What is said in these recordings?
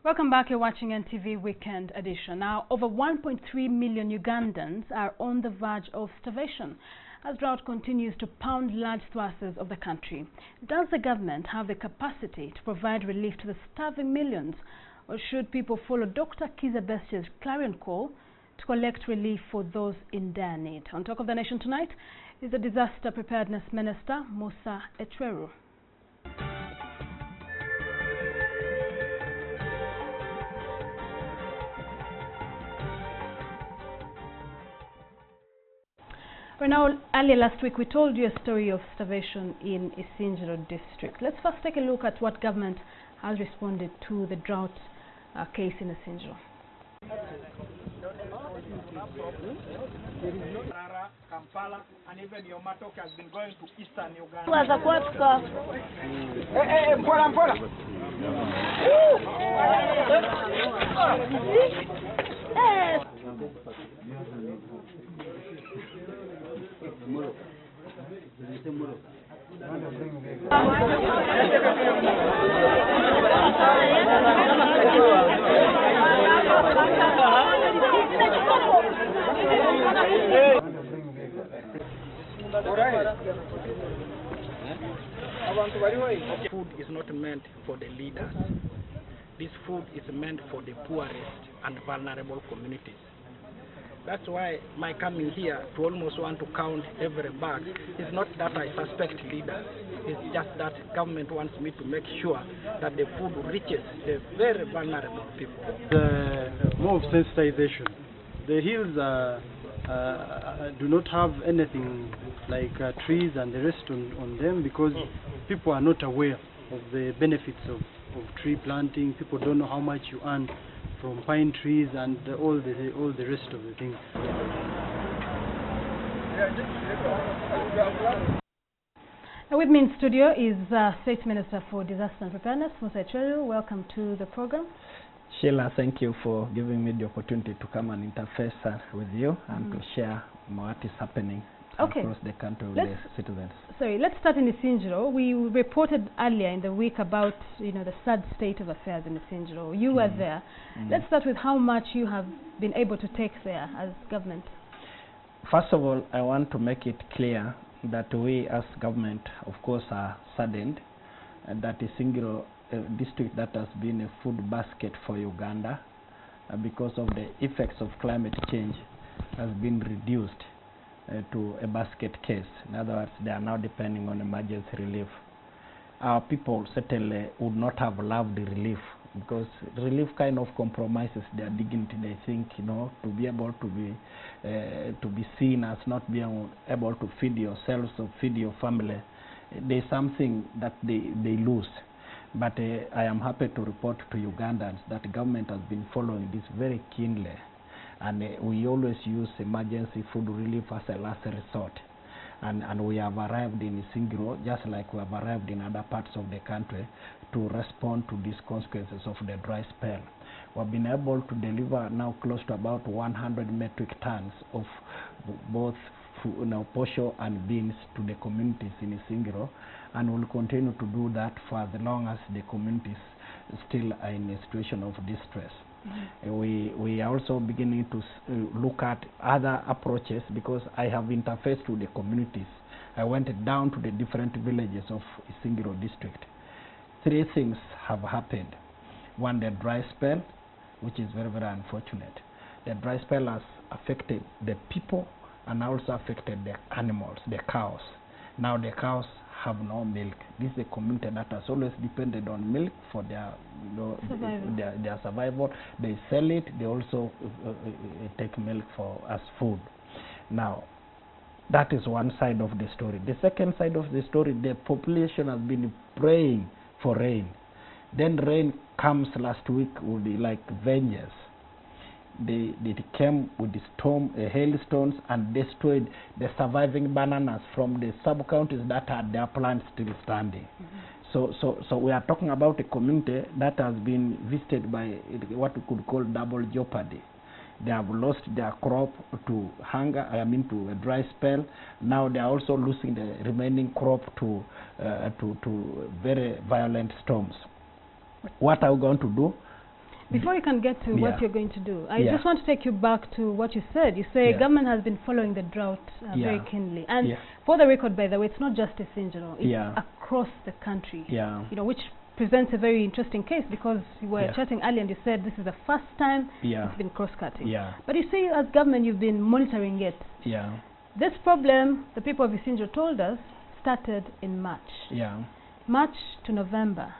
Welcome back. You're watching NTV Weekend Edition. Now, over 1.3 million Ugandans are on the verge of starvation as drought continues to pound large swathes of the country. Does the government have the capacity to provide relief to the starving millions, or should people follow Dr. Kiza Bestie's clarion call to collect relief for those in dire need? On Talk of the Nation tonight is the Disaster Preparedness Minister, Musa Ecweru. Well, now, earlier last week, we told you a story of starvation in Isingiro district. Let's first take a look at what government has responded to the drought case in Isingiro. Kampala, and even your Matok has been going to eastern Uganda. Food is not meant for the leaders. This food is meant for the poorest and vulnerable communities. That's why my coming here to almost want to count every bag is not that I suspect leaders. It's just that government wants me to make sure that the food reaches the very vulnerable people. More of sensitization. The hills do not have anything like trees and the rest on them because people are not aware of the benefits of tree planting. People don't know how much you earn from pine trees and all the rest of the things. Now with me in studio is State Minister for Disaster and Preparedness, Musa Ecweru. Welcome to the program. Sheila, thank you for giving me the opportunity to come and interface with you and to share what is happening across the country with the citizens. Sorry, let's start in Isingiro. We reported earlier in the week about the sad state of affairs in Isingiro. You were there. Let's start with how much you have been able to take there as government. First of all, I want to make it clear that we as government, of course, are saddened that Isingiro district that has been a food basket for Uganda because of the effects of climate change has been reduced to a basket case. In other words, they are now depending on emergency relief. Our people certainly would not have loved the relief because relief kind of compromises their dignity. They think, to be able to be seen as not being able to feed yourselves or feed your family, there's something that they lose. But I am happy to report to Ugandans that the government has been following this very keenly. And we always use emergency food relief as a last resort. And we have arrived in Isingiro, just like we have arrived in other parts of the country, to respond to these consequences of the dry spell. We've been able to deliver now close to about 100 metric tons of both posho and beans to the communities in Isingiro, and we'll continue to do that for as long as the communities still are in a situation of distress. We are also beginning to look at other approaches because I have interfaced with the communities. I went down to the different villages of Isingiro district. Three things have happened. One, the dry spell, which is very, very unfortunate. The dry spell has affected the people and also affected the animals, the cows. Now the cows have no milk. This is a community that has always depended on milk for their survival. They sell it. They also take milk as food. Now, that is one side of the story. The second side of the story, the population has been praying for rain. Then rain comes last week with vengeance. They came with the hailstones and destroyed the surviving bananas from the sub-counties that had their plants still standing. So we are talking about a community that has been visited by what we could call double jeopardy. They have lost their crop to hunger, to a dry spell. Now they are also losing the remaining crop to very violent storms. What are we going to do? Before you can get to what you're going to do, I just want to take you back to what you said. You say government has been following the drought very keenly. And for the record, by the way, it's not just Isinjiro, it's across the country. You know, which presents a very interesting case, because you were chatting earlier and you said this is the first time it's been cross-cutting. But you say as government you've been monitoring it. This problem, the people of Isinjiro told us, started in March. March to November.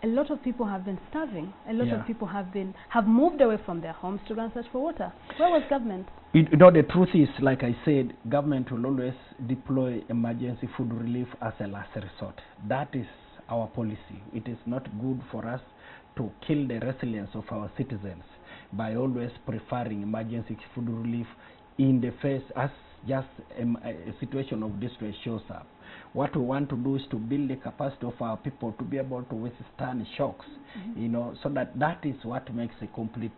A lot of people have been starving. A lot of people have moved away from their homes to run search for water. Where was government? You know, the truth is, like I said, government will always deploy emergency food relief as a last resort. That is our policy. It is not good for us to kill the resilience of our citizens by always preferring emergency food relief in the face as just a situation of distress shows up. What we want to do is to build the capacity of our people to be able to withstand shocks, you know, so that is what makes a complete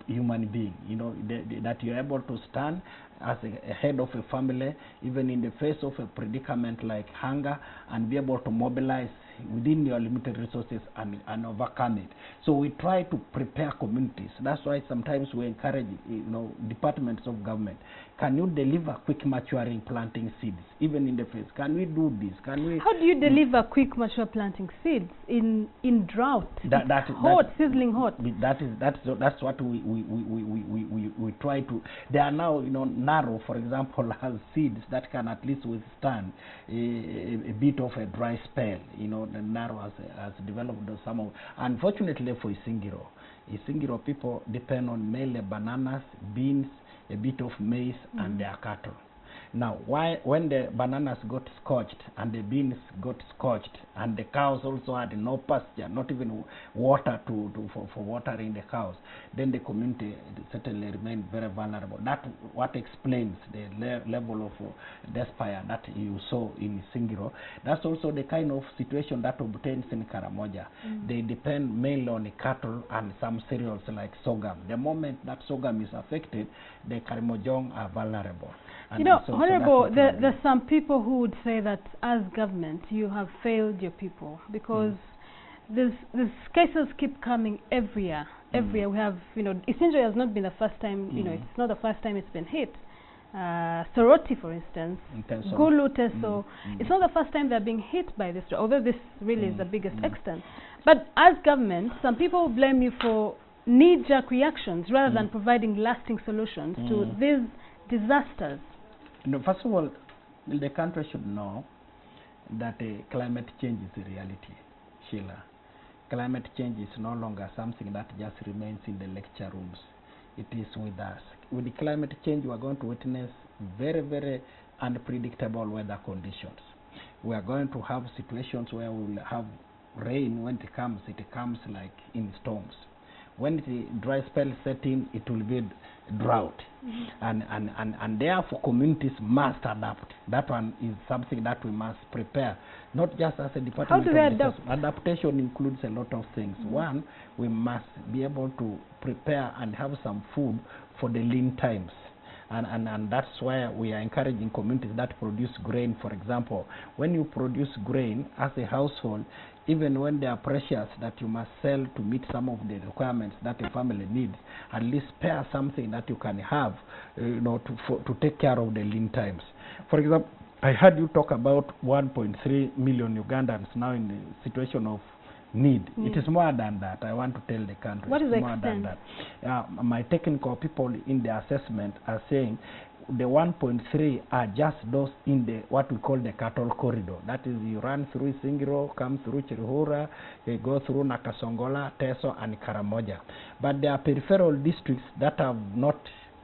human being, you know, that you're able to stand as a head of a family, even in the face of a predicament like hunger, and be able to mobilize within your limited resources and overcome it. So we try to prepare communities. That's why sometimes we encourage, you know, departments of government. Can you deliver quick maturing planting seeds, even in the face? Can we do this? Can we? How do you deliver quick mature planting seeds in drought? Hot, sizzling hot. That's what we try to. They are now, you know, narrow, for example, has seeds that can at least withstand a bit of a dry spell. You know, the narrow has developed some of. Unfortunately for Isingiro people depend on mainly bananas, beans, a bit of maize, and their cattle. Now, when the bananas got scorched and the beans got scorched and the cows also had no pasture, not even water for watering the cows, then the community certainly remained very vulnerable. That's what explains the level of despair that you saw in Singiro. That's also the kind of situation that obtains in Karamoja. They depend mainly on the cattle and some cereals like sorghum. The moment that sorghum is affected, the Karamojong are vulnerable. And you know, Honorable, there's some people who would say that as government you have failed your people, because these cases keep coming every year. Every year we have, you know, Isinjiro has not been the first time, you know, it's not the first time it's been hit. Soroti, for instance, Gulu, Teso, it's not the first time they're being hit by this, although this really is the biggest extent. But as government, some people blame you for knee-jerk reactions rather than providing lasting solutions to these disasters. No, first of all, the country should know that climate change is a reality, Sheila. Climate change is no longer something that just remains in the lecture rooms. It is with us. With the climate change, we are going to witness very, very unpredictable weather conditions. We are going to have situations where we will have rain. When it comes like in storms. When the dry spell set in, it will be drought. And therefore communities must adapt. That one is something that we must prepare, not just as a department. How do they adapt? Adaptation includes a lot of things. One, we must be able to prepare and have some food for the lean times. And that's why we are encouraging communities that produce grain, for example. When you produce grain as a household, even when they are precious that you must sell to meet some of the requirements that a family needs, at least spare something that you can have, you know, to take care of the lean times. For example, I heard you talk about 1.3 million Ugandans now in the situation of need. It is more than that. I want to tell the country. What is the more than that. My technical people in the assessment are saying the 1.3 are just those in the what we call the cattle corridor. That is, you run through Singiro, come through Chirihura, they go through Nakasongola, Teso, and Karamoja. But there are peripheral districts that have not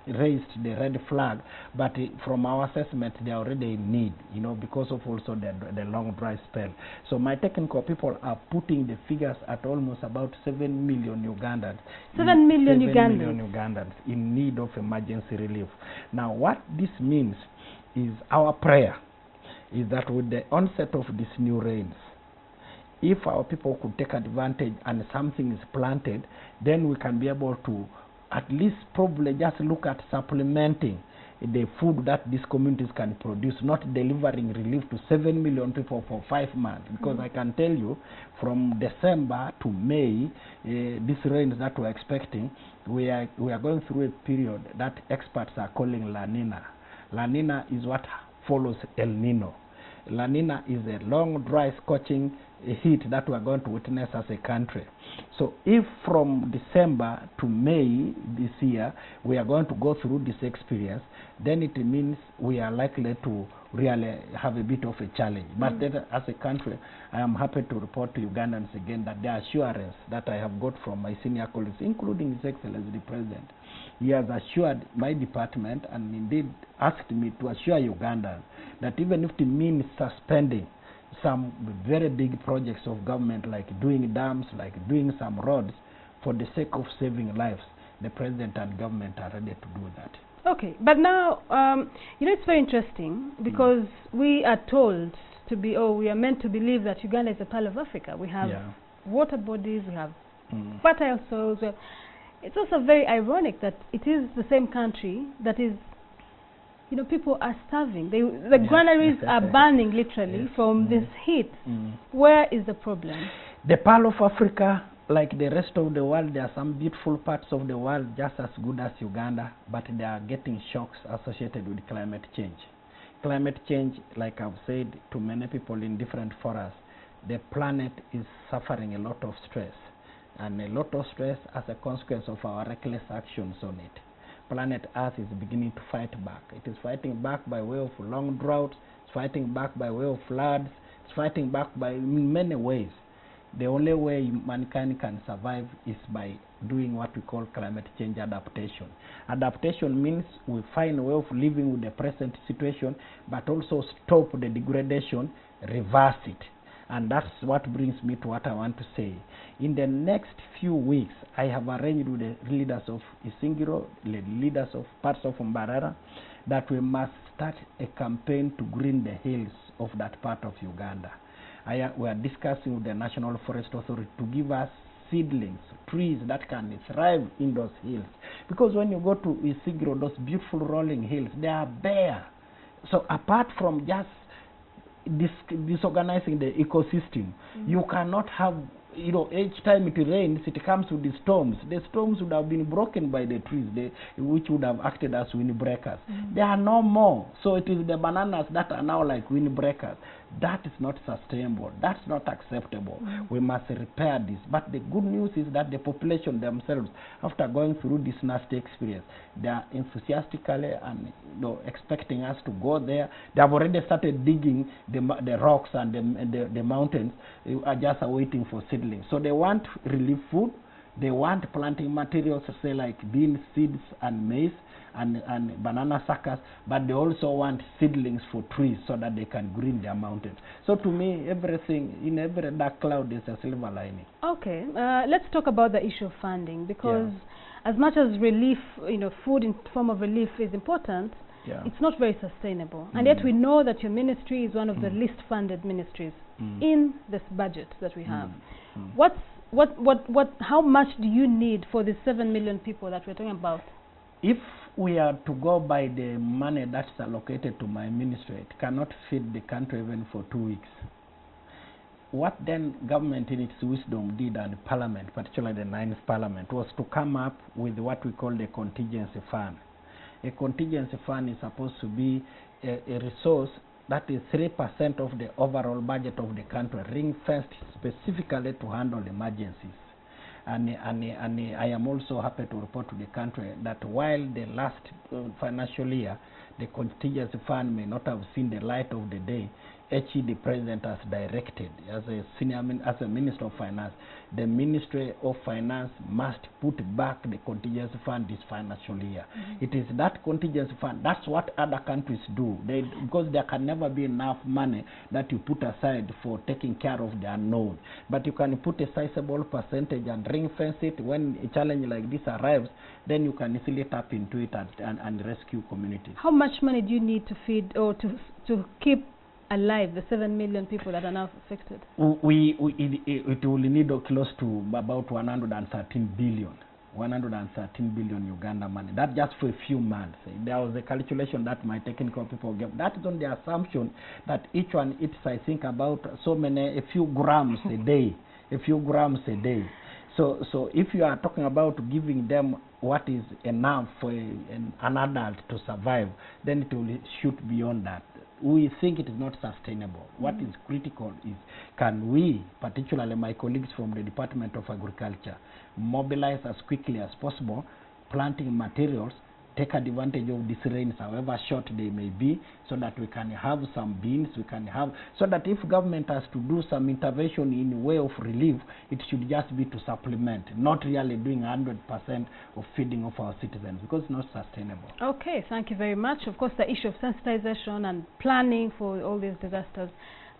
raised the red flag, but from our assessment they are already in need, you know, because of also the long dry spell. So my technical people are putting the figures at almost about 7 million Ugandans. 7 million Ugandans in need of emergency relief. Now what this means is our prayer is that with the onset of these new rains, if our people could take advantage and something is planted, then we can be able to at least probably just look at supplementing the food that these communities can produce, not delivering relief to 7 million people for 5 months. Because I can tell you, from December to May, these rains that we're expecting, we are going through a period that experts are calling La Nina. La Nina is what follows El Nino. La Nina is a long, dry, scorching heat that we are going to witness as a country. So if from December to May this year we are going to go through this experience, then it means we are likely to really have a bit of a challenge. But then, as a country, I am happy to report to Ugandans again that the assurance that I have got from my senior colleagues, including His Excellency the President, he has assured my department and indeed asked me to assure Ugandans that even if it means suspending some very big projects of government, like doing dams, like doing some roads, for the sake of saving lives, the President and government are ready to do that. Okay, but now, you know, it's very interesting because we are told to be, we are meant to believe that Uganda is a pearl of Africa. We have water bodies, we have fertile soils. It's also very ironic that it is the same country that is, you know, people are starving. The granaries are burning literally from this heat. Where is the problem? The pearl of Africa, like the rest of the world, there are some beautiful parts of the world just as good as Uganda, but they are getting shocks associated with climate change. Climate change, like I've said to many people in different forums, the planet is suffering a lot of stress, and a lot of stress as a consequence of our reckless actions on it. Planet Earth is beginning to fight back. It is fighting back by way of long droughts, it's fighting back by way of floods, it's fighting back by in many ways. The only way mankind can survive is by doing what we call climate change adaptation. Adaptation means we find a way of living with the present situation, but also stop the degradation, reverse it. And that's what brings me to what I want to say. In the next few weeks, I have arranged with the leaders of Isingiro, the leaders of parts of Mbarara, that we must start a campaign to green the hills of that part of Uganda. We are discussing with the National Forest Authority to give us seedlings, trees that can thrive in those hills. Because when you go to Isingiro, those beautiful rolling hills, they are bare. So apart from just disorganizing the ecosystem, you cannot have, you know, each time it rains, it comes with the storms. The storms would have been broken by the trees, which would have acted as windbreakers. There are no more. So it is the bananas that are now like windbreakers. That is not sustainable. That's not acceptable. We must repair this. But the good news is that the population themselves, after going through this nasty experience, they are enthusiastically and, you know, expecting us to go there. They have already started digging the rocks and the mountains. They are just waiting for seedlings. So they want relief food. They want planting materials, say like bean seeds and maize and banana suckers, but they also want seedlings for trees so that they can green their mountains. So to me, everything, in every dark cloud, is a silver lining. Okay, let's talk about the issue of funding, because as much as relief, you know, food in form of relief is important, it's not very sustainable. And yet we know that your ministry is one of the least funded ministries in this budget that we have. How much do you need for the 7 million people that we're talking about? If we are to go by the money that's allocated to my ministry, it cannot feed the country even for 2 weeks. What then government in its wisdom did, and Parliament, particularly the 9th Parliament, was to come up with what we call the contingency fund. A contingency fund is supposed to be a resource that is 3% of the overall budget of the country, ring-fenced specifically to handle emergencies. And I am also happy to report to the country that while the last financial year, the contingency fund may not have seen the light of the day, the President has directed, as a Minister of Finance, the Ministry of Finance must put back the contingency fund this financial year. It is that contingency fund, that's what other countries do. Because there can never be enough money that you put aside for taking care of the unknown. But you can put a sizable percentage and ring fence it. When a challenge like this arrives, then you can easily tap into it and rescue communities. How much money do you need to feed or to keep alive the 7 million people that are now affected? It will need close to about 113 billion 113 billion Uganda money. That just for a few months. There was a calculation that my technical people gave. That is on the assumption that each one eats, I think, about a few grams a day. A few grams a day. So if you are talking about giving them what is enough for an adult to survive, then it will shoot beyond that. We think it is not sustainable. What is critical is, can we, particularly my colleagues from the Department of Agriculture, mobilize as quickly as possible planting materials, take advantage of these rains, however short they may be, so that we can have some beans, so that if government has to do some intervention in way of relief, it should just be to supplement, not really doing 100% of feeding of our citizens, because it's not sustainable. Okay, thank you very much. Of course, the issue of sensitization and planning for all these disasters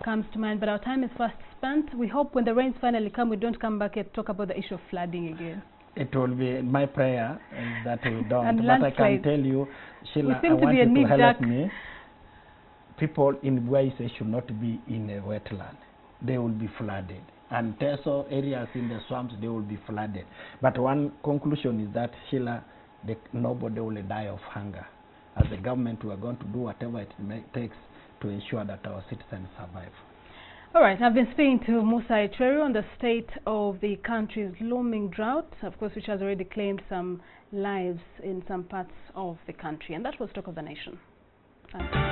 comes to mind, but our time is fast spent. We hope when the rains finally come, we don't come back and talk about the issue of flooding again. It will be my prayer that we don't. And but I can tell you, Sheila, I want you to help me. People in Bwaise should not be in a wetland. They will be flooded. And Teso areas in the swamps, they will be flooded. But one conclusion is that, Sheila, nobody will die of hunger. As a government, we are going to do whatever it takes to ensure that our citizens survive. All right, I've been speaking to Musa Ecweru on the state of the country's looming drought, of course, which has already claimed some lives in some parts of the country. And that was Talk of the Nation. Thanks.